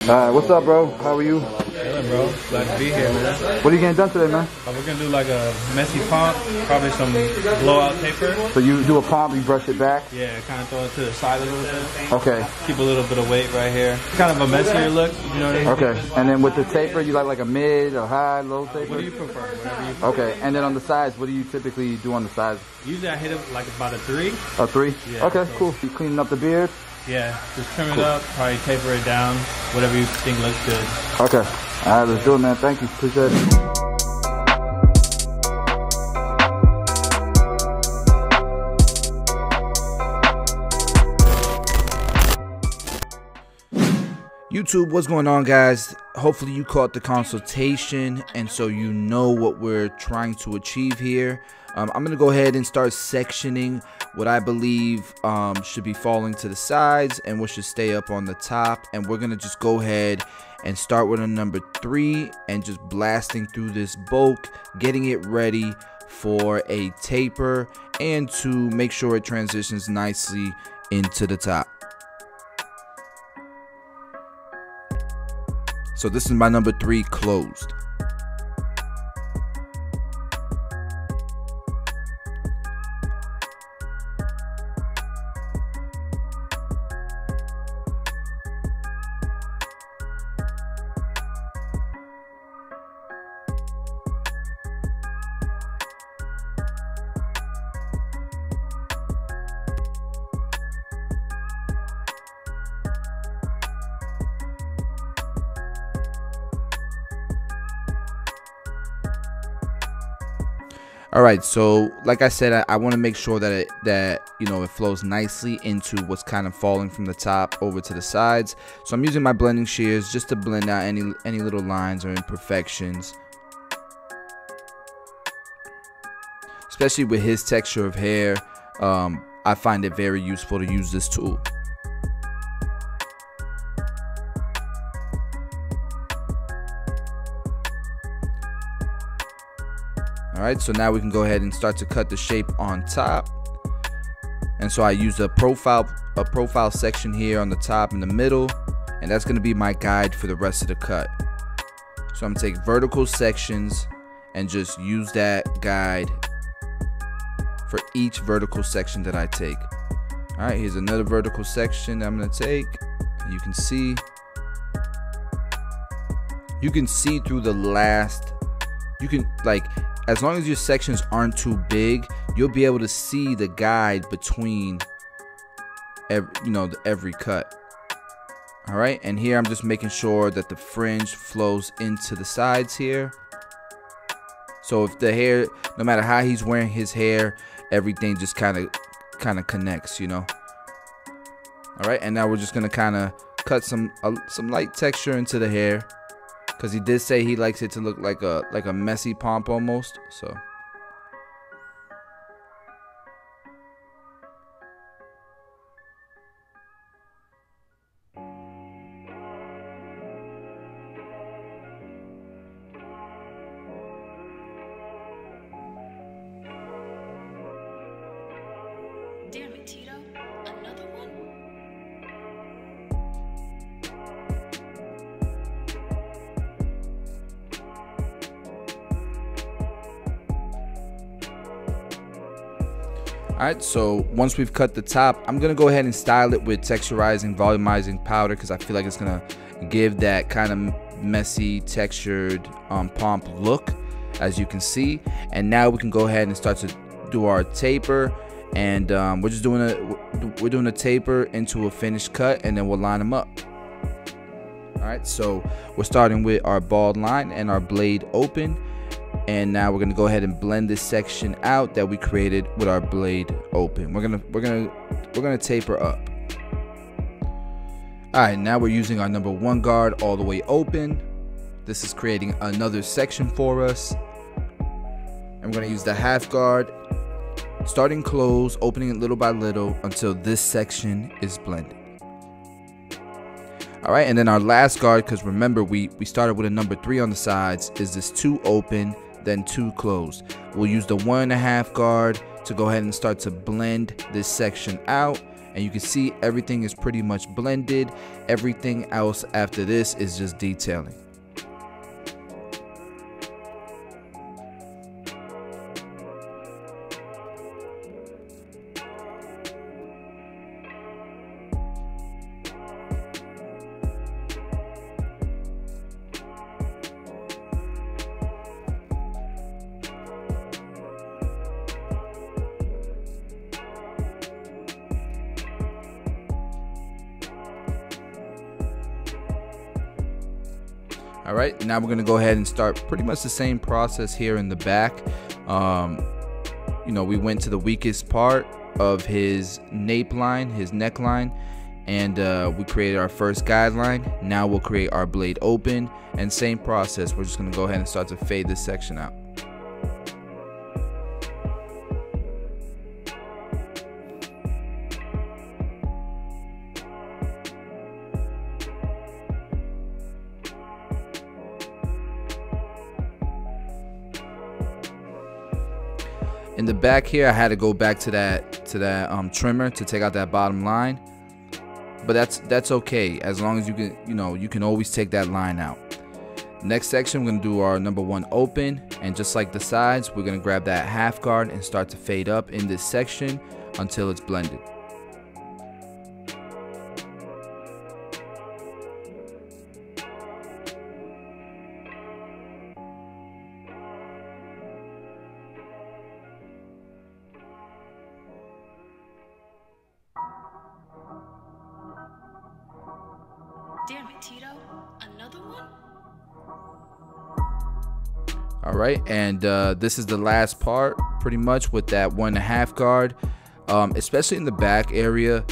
What's up, bro? How are you? Chilling, bro. Glad to be here, man. What are you getting done today, man? We're gonna do like a messy pomp, probably some blowout taper. So you do a pomp, you brush it back? Yeah, kind of throw it to the side a little bit. Okay. Keep a little bit of weight right here. Kind of a messier look, you know what I mean? Okay. And then with the taper, you like a mid, a high, low taper? What do you prefer? Whatever you prefer. Okay. And then on the sides, what do you typically do on the sides? Usually I hit it like about a 3. A 3? Yeah, okay, so cool. You cleaning up the beard? Yeah, just trim it up, probably taper it down, whatever you think looks good. Okay. All right, let's do it, man. Thank you. Appreciate it. YouTube, what's going on, guys? Hopefully you caught the consultation and so you know what we're trying to achieve here. I'm gonna go ahead and start sectioning what I believe should be falling to the sides and what should stay up on the top, and we're gonna just go ahead and start with a number 3 and just blasting through this bulk, getting it ready for a taper and to make sure it transitions nicely into the top. So this is my number 3 closed. Alright, so like I said, I want to make sure that it flows nicely into what's kind of falling from the top over to the sides. So I'm using my blending shears just to blend out any little lines or imperfections. Especially with his texture of hair, I find it very useful to use this tool. Alright, so now we can go ahead and start to cut the shape on top. And so I use a profile section here on the top and the middle, and that's going to be my guide for the rest of the cut. So I'm going to take vertical sections and just use that guide for each vertical section that I take. Alright, here's another vertical section that I'm going to take. You can see through the last, as long as your sections aren't too big, you'll be able to see the guide between every cut. All right, and here I'm just making sure that the fringe flows into the sides here. So if the hair, no matter how he's wearing his hair, everything just kind of connects, All right, and now we're just gonna kind of cut some light texture into the hair, because he did say he likes it to look like a messy pomp almost. So damn it, Tito, another one? Alright, so once we've cut the top, I'm going to go ahead and style it with texturizing, volumizing powder, because I feel like it's going to give that kind of messy, textured pomp look, as you can see. And now we can go ahead and start to do our taper, and we're doing a taper into a finished cut, and then we'll line them up. Alright, so we're starting with our bald line and our blade open. And now we're gonna go ahead and blend this section out that we created with our blade open. We're gonna taper up. All right, now we're using our number 1 guard all the way open. This is creating another section for us. And we're gonna use the half guard, starting close, opening it little by little until this section is blended. All right, and then our last guard, because remember we started with a number 3 on the sides, is this 2 open, then 2 closed. We'll use the 1.5 guard to go ahead and start to blend this section out, and you can see everything is pretty much blended. Everything else after this is just detailing. All right, now we're gonna go ahead and start pretty much the same process here in the back. You know, we went to the weakest part of his nape line, his neckline, and we created our first guideline. Now we'll create our blade open, and same process. We're just gonna go ahead and start to fade this section out. In the back here, I had to go back to that trimmer to take out that bottom line, but that's okay as long as you can, you can always take that line out. Next section, we're gonna do our number 1 open, and just like the sides, we're gonna grab that half guard and start to fade up in this section until it's blended. Damn it, Tito. Another one? All right, and this is the last part pretty much with that 1.5 guard, especially in the back area.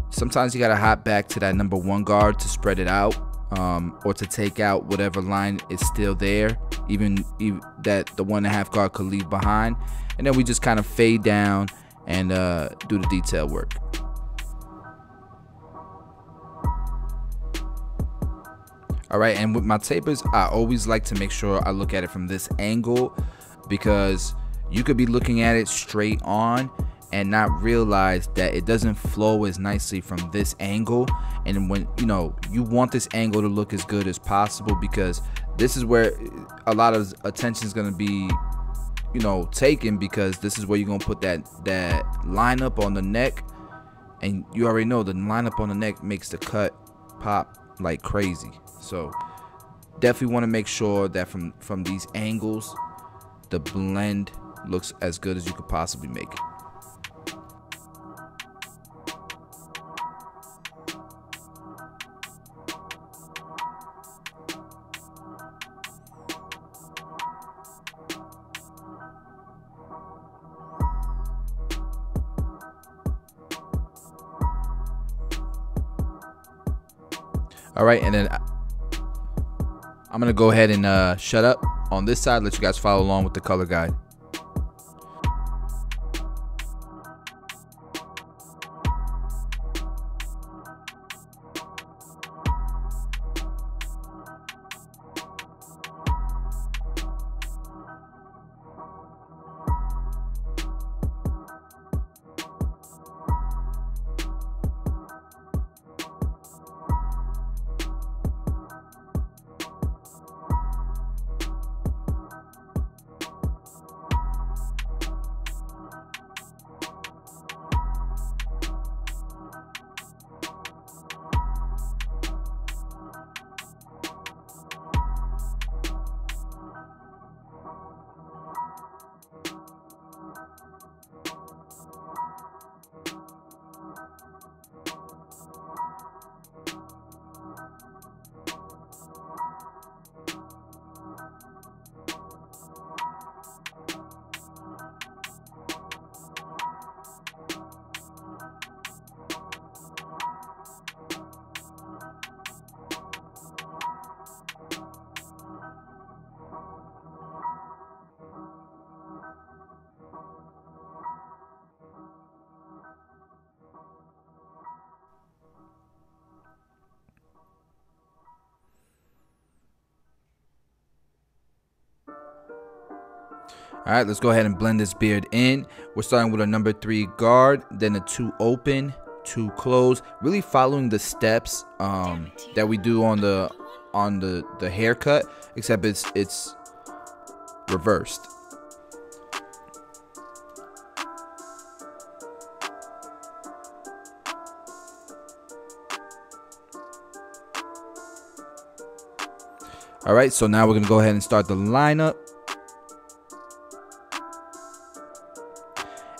Sometimes you gotta hop back to that number 1 guard to spread it out, or to take out whatever line is still there, even that the 1.5 guard could leave behind, and then we just kind of fade down and do the detail work. All right, and with my tapers, I always like to make sure I look at it from this angle, because you could be looking at it straight on and not realize that it doesn't flow as nicely from this angle. And when you want this angle to look as good as possible, because this is where a lot of attention is going to be taken, because this is where you're going to put that lineup on the neck, and you already know the lineup on the neck makes the cut pop like crazy. So definitely want to make sure that from these angles, the blend looks as good as you could possibly make it. All right, and then I'm gonna go ahead and shut up on this side, let you guys follow along with the color guide. All right, let's go ahead and blend this beard in. We're starting with a number 3 guard, then a 2 open, too close. Really following the steps that we do on the haircut, except it's reversed. All right, so now we're gonna go ahead and start the lineup.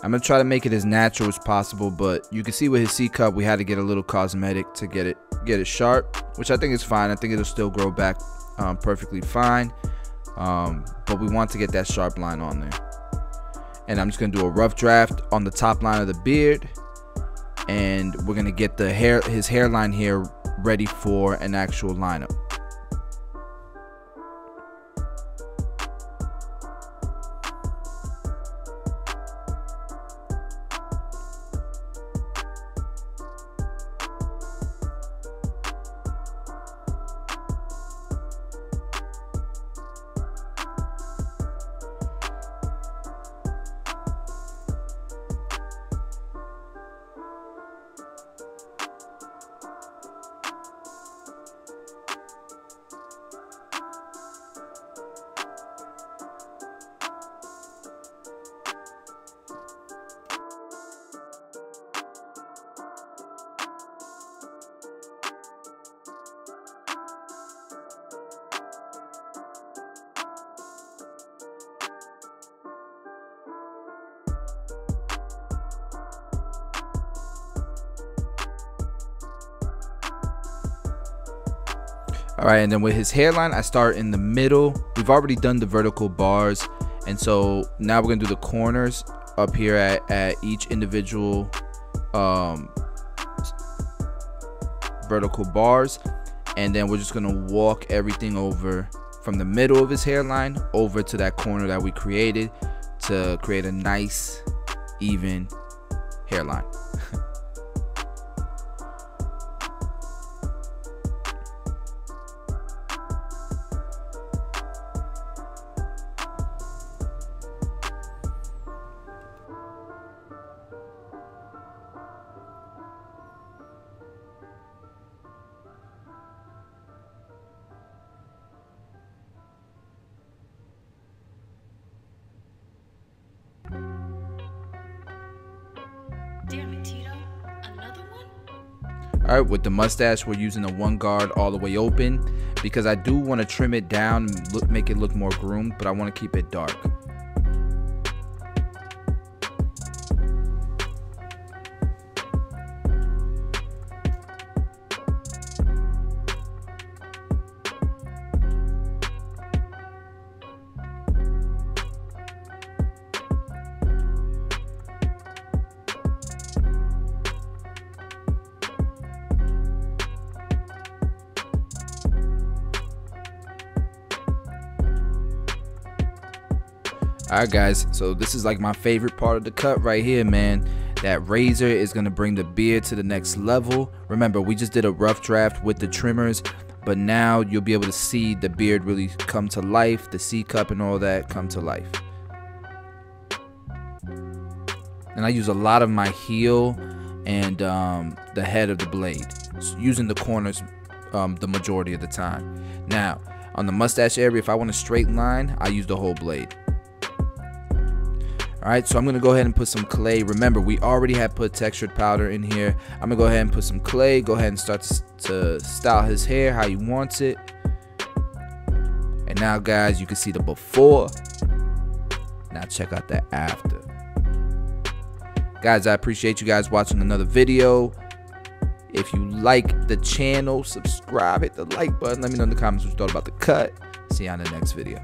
I'm gonna try to make it as natural as possible, but you can see with his C cup, we had to get a little cosmetic to get it sharp, which I think is fine. I think it'll still grow back perfectly fine, but we want to get that sharp line on there. And I'm just gonna do a rough draft on the top line of the beard, and we're gonna get his hairline here ready for an actual lineup. All right, and then with his hairline, I start in the middle. We've already done the vertical bars, and so now we're gonna do the corners up here at each individual vertical bars, and then we're just gonna walk everything over from the middle of his hairline over to that corner that we created to create a nice, even hairline. Damn it, Tito. Another one? All right, with the mustache, we're using a 1 guard all the way open because I do want to trim it down, make it look more groomed, but I want to keep it dark. Alright guys, so this is like my favorite part of the cut right here, man. That razor is going to bring the beard to the next level. Remember, we just did a rough draft with the trimmers, but now you'll be able to see the beard really come to life, the C cup and all that come to life. And I use a lot of my heel and the head of the blade, using the corners the majority of the time. Now, on the mustache area, if I want a straight line, I use the whole blade. Alright, so I'm going to go ahead and put some clay. Remember, we already had put textured powder in here. I'm going to go ahead and put some clay. Go ahead and start to style his hair how he wants it. And now, guys, you can see the before. Now check out the after. Guys, I appreciate you guys watching another video. If you like the channel, subscribe, hit the like button. Let me know in the comments what you thought about the cut. See you on the next video.